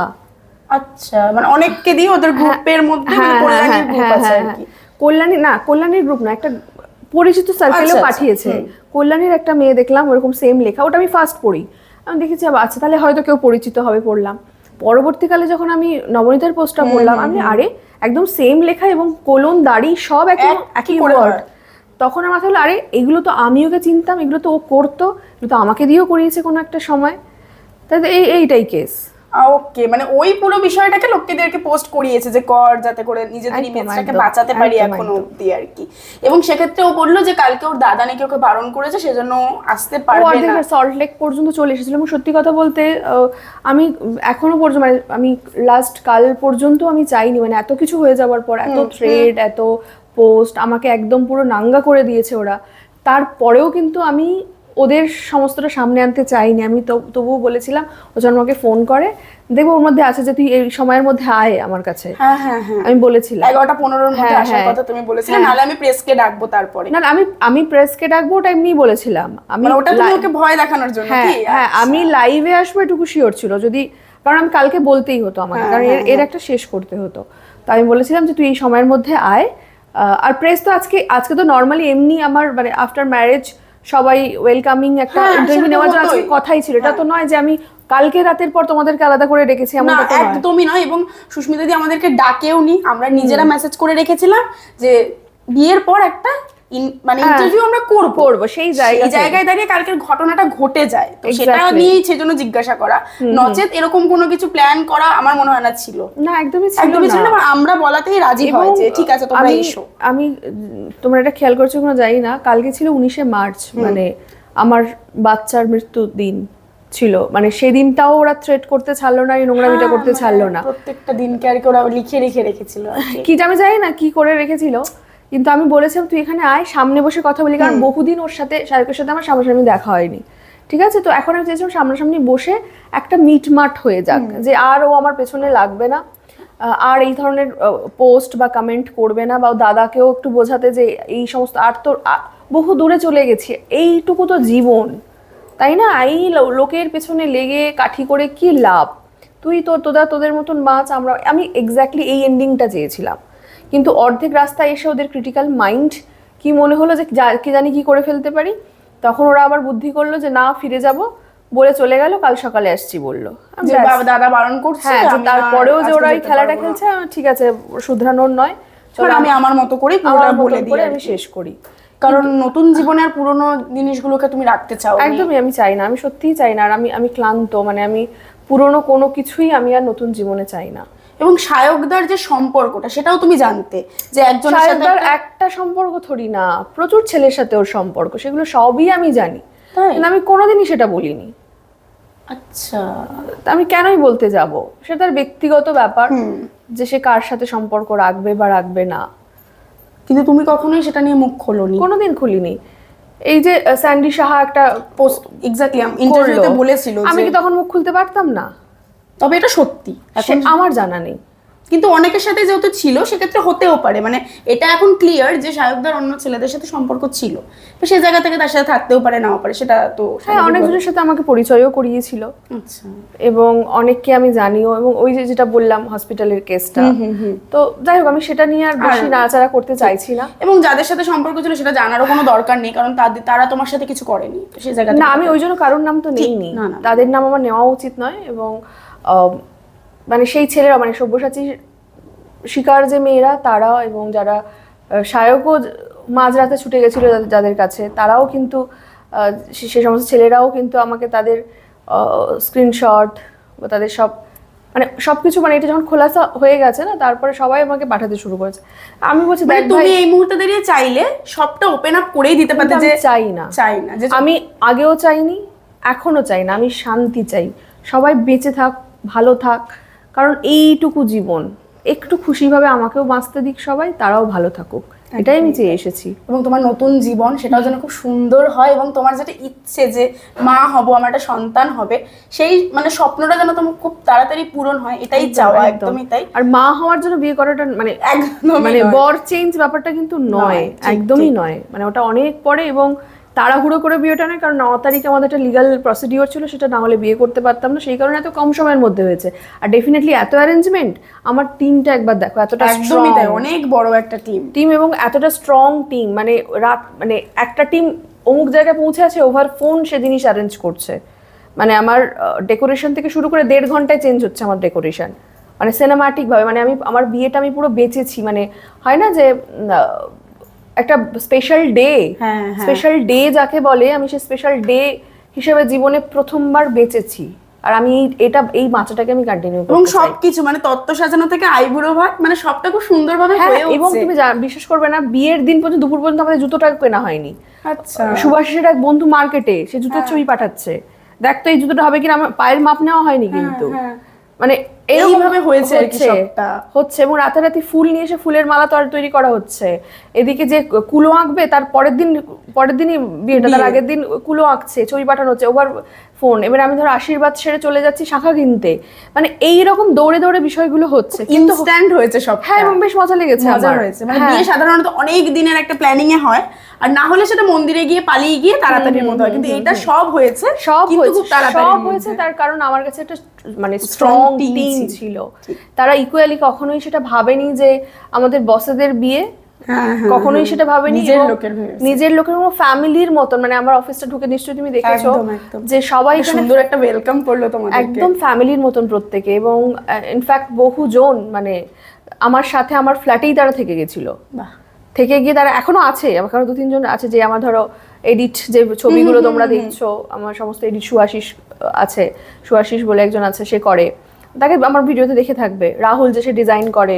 আচ্ছা, মানে অনেককে দিয়ে ওদের গ্রুপের মধ্যে কল্যাণীর গ্রুপ আছে আর কি। কল্যাণীর গ্রুপ না, একটা পরিচিত সার্কেলেও পাঠিয়েছে। কল্যাণীর একটা মেয়ে দেখলাম ওরকম সেম লেখা, ওটা আমি ফার্স্ট পড়ি, আমি দেখেছি আচ্ছা তাহলে হয়তো কেউ পরিচিত হবে, পড়লাম। পরবর্তীকালে যখন আমি নবনীতার পোস্টটা পড়লাম, আমি আরে একদম সেম লেখা এবং কোলন দাড়ি সব একই ওয়ার্ড, তখন আমার মাথায় হলো আরে এগুলো তো আমি ওকে চিনতাম, এগুলো তো ও করতো, এগুলো তো আমাকে দিয়েও করিয়েছে কোনো একটা সময়। তাই এইটাই কেস। ওকে, মানে ওই পুরো বিষয়টাকে লোকদেরকে পোস্ট করিয়েছে যে কর, যাতে করে নিজেদের ইমেজটাকে বাঁচাতে পারি এখনো অবধি আর কি। এবং সেক্ষেত্রে ও বললো যে কালকে ওর দাদা নাকি ওকে বারণ করেছে, সেজন্য আসতে পারবে না। সল্ট লেক পর্যন্ত চলে এসেছিল। এবং সত্যি কথা বলতে আমি এখনো পর্যন্ত মানে আমি লাস্ট কাল পর্যন্ত আমি চাইনি, মানে এত কিছু হয়ে যাওয়ার পর এত থ্রেড, এত পোস্ট আমাকে একদম পুরো নাঙ্গা করে দিয়েছে ওরা, তারপরেও কিন্তু আমি ওদের সমস্তটা সামনে আনতে চাইনি। আমি তবুও বলেছিলাম, ও যখন আমাকে ফোন করে দেখবো ওর মধ্যে আছে যে তুই এই সময়ের মধ্যে আয় আমার কাছে। আমি বলেছিলাম 11:15 মধ্যে আসার কথা তুমি বলেছিলে, নালে আমি প্রেসকে ডাকবো। তারপরে না আমি প্রেসকে ডাকবো ওটা এমনিই বলেছিলাম, আমি ওটা তুমি ওকে ভয় দেখানোর জন্য কি? হ্যাঁ আমি লাইভে আসবো এটুকু শিওর ছিল, যদি কারণ আমি কালকে বলতেই হতো আমাকে, কারণ এর একটা শেষ করতে হতো। তো আমি বলেছিলাম যে তুই এই সময়ের মধ্যে আয়। আর প্রেস তো আজকে তো নর্মালি এমনি আমার মানে আফটার ম্যারেজ সবাই ওয়েলকামিং একটা ইন্টারভিউ নেওয়ার জন্য আজকে কথাই ছিল, এটা তো নয় যে আমি কালকে রাতের পর তোমাদেরকে আলাদা করে রেখেছি, না একদমই নয়। এবং সুস্মিতা দি আমাদেরকে ডাকেও নি, আমরা নিজেরা মেসেজ করে রেখেছিলাম যে বিয়ের পর একটা মানে ইন্টারভিউ আমরা করব, সেই জায়গায় দাঁড়িয়ে কালকের ঘটনাটা ঘটে যায়, তো সেটা নিয়েই সেজন্য জিজ্ঞাসা করা, নচেত এরকম কোনো কিছু প্ল্যান করা আমার মনে হয় না ছিল। না একদমই ছিল না, আমরা বলাতেই রাজি হয়েছে ঠিক আছে তোমরা এসো। আমি তোমরা এটা খেয়াল করছো কিনা জানি না, কালকে ছিল 19শে মার্চ, মানে আমার বাচ্চার মৃত্যুর দিন ছিল, মানে সেদিনটাও ওরা থ্রেট করতে ছাড়লো না, এই নোংরামিটা করতে ছাড়লো না, প্রত্যেকটা দিনকে আর কি ওরা লিখে রেখেছিল কি আমি জানি না কি করে রেখেছিল। কিন্তু আমি বলেছিলাম তুই এখানে আয়, সামনে বসে কথা বলি, কারণ বহুদিন ওর সাথে শায়কের সাথে আমার সামনাসামনি দেখা হয়নি, ঠিক আছে? তো এখন আমি চেয়েছিলাম সামনাসামনি বসে একটা মিটমাট হয়ে যাক, যে আর ও আমার পেছনে লাগবে না, আর এই ধরনের পোস্ট বা কমেন্ট করবে না, বা দাদাকেও একটু বোঝাতে যে এই সমস্ত, আর তো বহু দূরে চলে গেছি, এইটুকু তো জীবন, তাই না? এই লোকের পেছনে লেগে কাঠি করে কি লাভ? তুই তোদের মতন মাছ, আমি এক্স্যাক্টলি এই এন্ডিংটা চেয়েছিলাম। কিন্তু অর্ধেক রাস্তায় এসে ওদের ক্রিটিক্যাল মাইন্ড কি মনে হলো যে কি জানি কি করে ফেলতে পারি, তখন ওরা আবার বুদ্ধি করলো যে না ফিরে যাব, বলে চলে গেল, কাল সকালে আসছি বললো, দাদা বারণ করছে। তারপরেও যে ওরা এই খেলাটা খেলছে, ঠিক আছে শুধরানোর নয়, চলো আমি আমার মতো করে বলে দিয়ে আমি শেষ করি, কারণ নতুন জীবনে আর পুরনো জিনিসগুলোকে তুমি রাখতে চাও। একদমই আমি চাই না, আমি সত্যিই চাই না। আর আমি ক্লান্ত, মানে আমি পুরনো কোনো কিছুই আমি আর নতুন জীবনে চাই না। এবং শায়কদার যে সম্পর্কটা সেটাও তুমি জানতে, যে একজনের সাথে একটা সম্পর্ক থরি না, প্রচুর ছেলের সাথে ওর সম্পর্ক, সেগুলো সবই আমি জানি, কিন্তু আমি কোনোদিনই সেটা বলিনি। আচ্ছা, আমি কেনই বলতে যাব? সেটা তার ব্যক্তিগত ব্যাপার যে সে কার সাথে সম্পর্ক রাখবে বা রাখবে না, কিন্তু তুমি কখনোই সেটা নিয়ে মুখ খোলোনি। কোনোদিন খুলিনি। এই যে স্যান্ডি সাহা একটা পোস্ট এক্স্যাক্টলি ইন্টারভিউতে বলেছিল, আমি কি তখন মুখ খুলতে পারতাম না? তবে এটা সত্যি, এখন আমার জানা নেই, কিন্তু অনেকের সাথে যেহেতু ছিল সেক্ষেত্রে হতেও পারে, মানে এটা এখন ক্লিয়ার যে সায়কদার অন্য ছেলেদের সাথে সম্পর্ক ছিল, তো সেই জায়গা থেকে তার সাথে থাকতেও পারে নাও পারে, সেটা তো হ্যাঁ, অনেকজনের সাথে আমাকে পরিচয়ও করিয়েছিল। আচ্ছা। এবং অনেককে আমি জানিও, এবং ওই যে যেটা বললাম হসপিটালের কেসটা, তো যাই হোক আমি সেটা নিয়ে আর বেশি নাড়াচাড়া করতে চাইছি না। এবং যাদের সাথে সম্পর্ক ছিল সেটা জানারও কোনো দরকার নেই, কারণ তারা তোমার সাথে কিছু করেনি, তো সেই জায়গা না, আমি ওই জন্য কারোর নাম তো নেইনি, না, না। তাদের নাম আমার নেওয়া উচিত নয়। এবং মানে সেই ছেলেরা, মানে সব্যসাচী শিকার যে মেয়েরা তারা, এবং যারা সায়কও মাঝরাতে ছুটে গেছিল যাদের কাছে, তারাও কিন্তু সে সমস্ত ছেলেরাও কিন্তু আমাকে তাদের স্ক্রিনশট বা তাদের সব মানে সবকিছু, মানে এটা যখন খোলাসা হয়ে গেছে না, তারপরে সবাই আমাকে পাঠাতে শুরু করেছে। আমি বলছি মানে দেখ তুমি ভাই, এই মুহূর্তে দাঁড়িয়ে চাইলে সবটা ওপেন আপ করেই দিতে পারতে, আমি যে চাই না যে আমি আগেও চাইনি, এখনো চাই না। আমি শান্তি চাই, সবাই বেঁচে থাক, ভালো থাক, কারণ এইটুকু জীবন একটু খুশিভাবে আমাকেও বাঁচতে দিক সবাই, তারাও ভালো থাকুক, এটাই আমি চেয়ে এসেছি। এবং তোমার নতুন জীবন সেটাও যেন খুব সুন্দর হয়, এবং তোমার যেটা ইচ্ছে যে মা হব, আমার একটা সন্তান হবে, সেই মানে স্বপ্নটা যেন তোমার খুব তাড়াতাড়ি পূরণ হয়, এটাই চাওয়া, একদমই তাই। আর মা হওয়ার জন্য বিয়ে করাটা মানে একদমই মানে নয়। বর চেঞ্জ ব্যাপারটা কিন্তু নয়, একদমই নয়, মানে ওটা অনেক পরে, এবং তাড়াহুড়ো করে বিয়েটা নয়, কারণ 9 তারিখে আমাদের একটা লিগাল প্রসিডিওর ছিল, সেটা না হলে বিয়ে করতে পারতাম না, সেই কারণে এত কম সময়ের মধ্যে হয়েছে। আর ডেফিনেটলি এত অ্যারেঞ্জমেন্ট, আমার টিমটা একবার দেখো, এতটা একদমই তাই, অনেক বড় একটা টিম, এবং এতটা স্ট্রং টিম, মানে মানে একটা টিম অমুক জায়গায় পৌঁছে আছে, ওভার ফোন সে জিনিস অ্যারেঞ্জ করছে। মানে আমার ডেকোরেশন থেকে শুরু করে 1.5 ঘন্টায় চেঞ্জ হচ্ছে আমার ডেকোরেশন, মানে সিনেমাটিক ভাবে, মানে আমার বিয়েটা আমি পুরো বেঁচেছি, মানে হয় না যে একটা স্পেশাল ডে যাকে বলে, আমি সেই স্পেশাল ডে হিসেবে জীবনে প্রথমবার বেঁচেছি। আর আমি এই মাত্রাটাকে আমি কন্টিনিউ করতে চাই। এবং সবকিছু মানে তত্ত্ব সাজানো থেকে আইবুড়ো ভাত, মানে সবটা খুব সুন্দরভাবে হয়ে উঠছে। এবং তুমি বিশ্বাস করবে না, বিয়ের দিন পর্যন্ত দুপুর পর্যন্ত আমাদের জুতোটা কেনা হয়নি। আচ্ছা। সুভাষের এক বন্ধু মার্কেটে সে জুতোর ছবি পাঠাচ্ছে, দেখ তো এই জুতোটা হবে কিনা, আমার পায়ের মাপ নেওয়া হয়নি কিন্তু, মানে এইভাবে হয়েছে আর কি সবটা হচ্ছে। এবং রাতারাতি ফুল নিয়ে এসে ফুলের মালা তৈরি করা হচ্ছে। এদিকে যে কুলো আঁকবে তার পরের দিনই বিয়েটা, তার আগের দিন কুলো আঁকছে, ছবি পাঠানো হচ্ছে ওভার ফোন। এবার আমি ধরো আশীর্বাদ সেরে চলে যাচ্ছি শাখা কিনতে, মানে এইরকম দৌড়ে দৌড়ে বিষয়গুলো হচ্ছে, কিন্তু ইনস্ট্যান্ট হয়েছে সব। হ্যাঁ, এবং বেশ মজা লেগেছে, মজা হয়েছে। মানে বিয়ে সাধারণত অনেক দিনের একটা প্ল্যানিং এ হয়, আর না হলে সেটা মন্দিরে গিয়ে পালিয়ে গিয়ে তাড়াতাড়ির মধ্যে হয়, কিন্তু এটা সব হয়েছে খুব তাড়াতাড়ি। তার কারণ আমার কাছে একটা মানে স্ট্রং টিম ছিল, তারা ইকুয়ালি কখনোই সেটা ভাবেনি যে আমাদের বসেদের বিয়ে, কখনোই সেটা ভাবেনি, নিজের লোকের ফ্যামিলির মতন। মানে আমার অফিসটা ঢুকে নিশ্চয়ই তুমি দেখেছো যে সবাই সুন্দর একটা ওয়েলকাম করলো তোমাদের, একদম ফ্যামিলির মতন প্রত্যেকে। এবং ইনফ্যাক্ট বহুজন মানে আমার সাথে আমার ফ্ল্যাটেই তারা থেকে গেছিল, থেকে গিয়ে তারা এখনো আছে, আমার 2-3 জন আছে, যে আমার ধরো এডিট যে ছবিগুলো তোমরা দেখছো, আমার সমস্ত এডিট সুআশিস আছে, সুআশিস বলে একজন আছে, সে করে, তাকে আমার ভিডিওতে দেখে থাকবে। রাহুল যে সে ডিজাইন করে,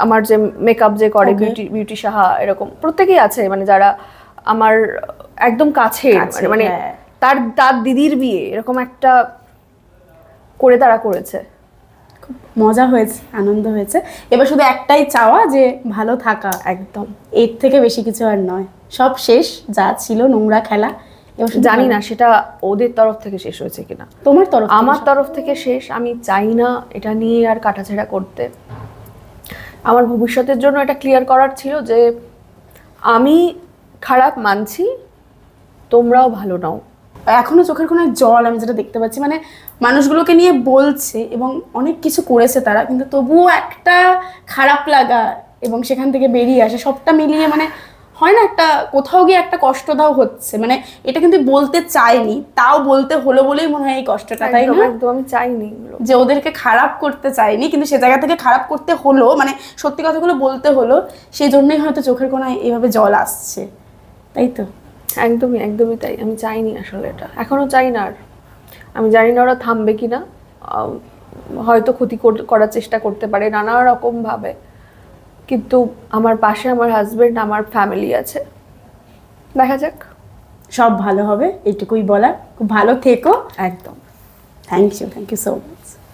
আমার যে মেকআপ যে করে, বিউটি সাহা, এরকম প্রত্যেকেই আছে, মানে যারা আমার একদম কাছে, মানে তার দিদির বিয়ে এরকম একটা করে তারা করেছে। মজা হয়েছে, আনন্দ হয়েছে। এবার শুধু একটাই চাওয়া যে ভালো থাকা, একদম, এর থেকে বেশি কিছু আর নয়। সব শেষ, যা ছিল নোংরা খেলা। জানি না সেটা ওদের তরফ থেকে শেষ হয়েছে কিনা, তোমার তরফ, আমার তরফ থেকে শেষ। আমি চাই না এটা নিয়ে আর কাটাছেড়া করতে। আমার ভবিষ্যতের জন্য এটা ক্লিয়ার করার ছিল যে আমি খারাপ মানছি, তোমরাও ভালো নাও। এখনো চোখের কোণে জল আমি যেটা দেখতে পাচ্ছি, মানে মানুষগুলোকে নিয়ে বলছে এবং অনেক কিছু করেছে তারা, কিন্তু তবুও একটা খারাপ লাগা এবং সেখান থেকে বেরিয়ে আসে, সবটা মিলিয়ে মানে হয় না, একটা কোথাও গিয়ে একটা কষ্ট দাও হচ্ছে। মানে এটা কিন্তু বলতে চাইনি, তাও বলতে হলো বলেই মনে হয় এই কষ্টটা, তাই না? একদম আমি চাইনি যে ওদেরকে খারাপ করতে চাইনি, কিন্তু সে জায়গা থেকে খারাপ করতে হলো, মানে সত্যি কথাগুলো বলতে হলো, সেই জন্যই হয়তো চোখের কোণায় এইভাবে জল আসছে, তাই তো? একদমই তাই। আমি চাইনি আসলে, এটা এখনো চাই না। আর আমি জানি না ওরা থামবে কিনা, হয়তো ক্ষতি করার চেষ্টা করতে পারে নানা রকম ভাবে, কিন্তু আমার পাশে আমার হাজবেন্ড, আমার ফ্যামিলি আছে, দেখা যাক। সব ভালো হবে, এইটুকুই বলার। খুব ভালো থেকো। একদম। Thank you so much.